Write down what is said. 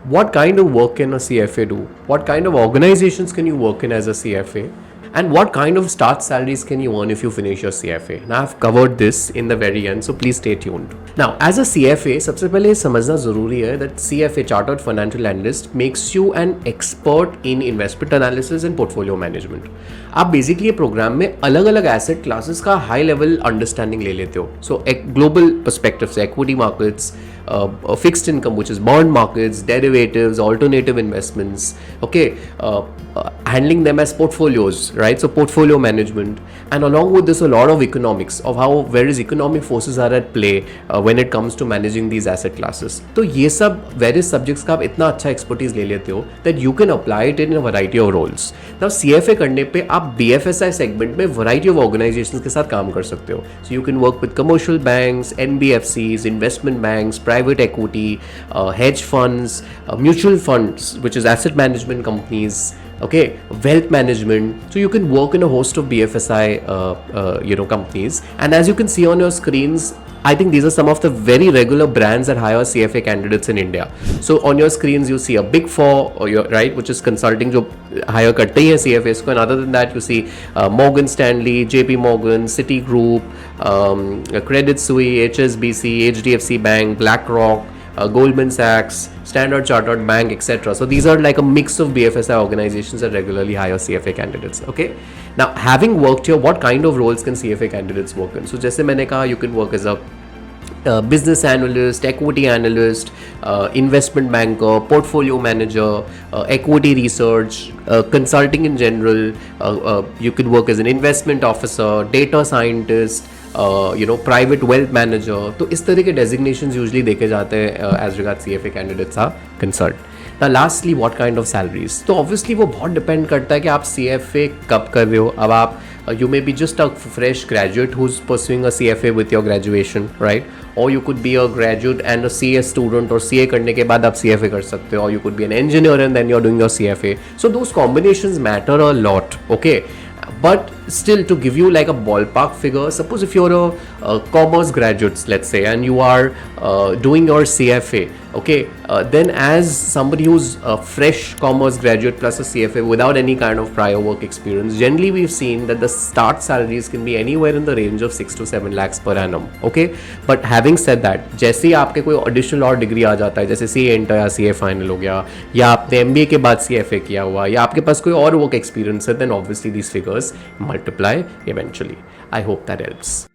what kind of work can a CFA do? What kind of organizations can you work in as a CFA? And what kind of start salaries can you earn if you finish your CFA? Now I've covered this in the very end, so please stay tuned. Now as a CFA, सबसे पहले समझना ज़रूरी है that CFA Chartered Financial Analyst makes you an expert in investment analysis and portfolio management. आप basically ये programme में अलग अलग एसेट क्लासेस का हाई लेवल अंडरस्टैंडिंग ले लेते हो. सो एक ग्लोबल पर्सपेक्टिव से equity markets, fixed income, which is bond markets, derivatives, alternative investments, okay, handling them as portfolios, right? So portfolio management, and along with this a lot of economics of how various economic forces are at play when it comes to managing these asset classes. तो ये सब various subjects का आप इतना अच्छा expertise ले लेते हो that you can apply it in a variety of roles. Now CFA करने पे आप BFSI segment में variety of organizations के साथ काम कर सकते हो. So you can work with commercial banks, NBFCs, investment banks, private equity, hedge funds, mutual funds, which is asset management companies, okay, wealth management. So you can work in a host of BFSI companies, and as you can see on your screens, I think these are some of the very regular brands that hire CFA candidates in India. So on your screens you see a Big Four, right, which is consulting जो hire करते ही हैं CFAs को, and other than that you see Morgan Stanley, JP Morgan, Citigroup, Credit Suisse, HSBC, HDFC Bank, BlackRock, Goldman Sachs, Standard Chartered Bank, etc. So these are like a mix of BFSI organizations that regularly hire CFA candidates. Okay. Now, having worked here, what kind of roles can CFA candidates work in? So, जैसे मैंने कहा, you can work as a business analyst, equity analyst, investment banker, portfolio manager, equity research, consulting in general. You could work as an investment officer, data scientist, private wealth manager. तो इस तरह के designations usually देखे जाते हैं as regards CFA candidates are concerned. Now lastly, what kind of salaries? तो obviously वो बहुत depend करता है कि आप CFA कब कर रहे हो. अब आप you may be just a fresh graduate who's pursuing a CFA with your graduation, right? Or you could be a graduate and a CA student, or CA करने के बाद आप CFA कर सकते हो. Or you could be an engineer and then you're doing your CFA. So those combinations matter a lot, okay? But still, to give you like a ballpark figure, suppose if you're a commerce graduate, let's say, and you are doing your CFA, okay, then as somebody who's a fresh commerce graduate plus a CFA without any kind of prior work experience, generally we've seen that the start salaries can be anywhere in the range of 6 to 7 lakhs per annum, okay. But having said that, जैसे ही आपके कोई additional और degree आ जाता है, जैसे CA inter या CA final हो गया, या आपने MBA के बाद CFA किया हुआ, या आपके पास कोई और वर्क एक्सपीरियंस है, then obviously these figures multiply eventually. I hope that helps.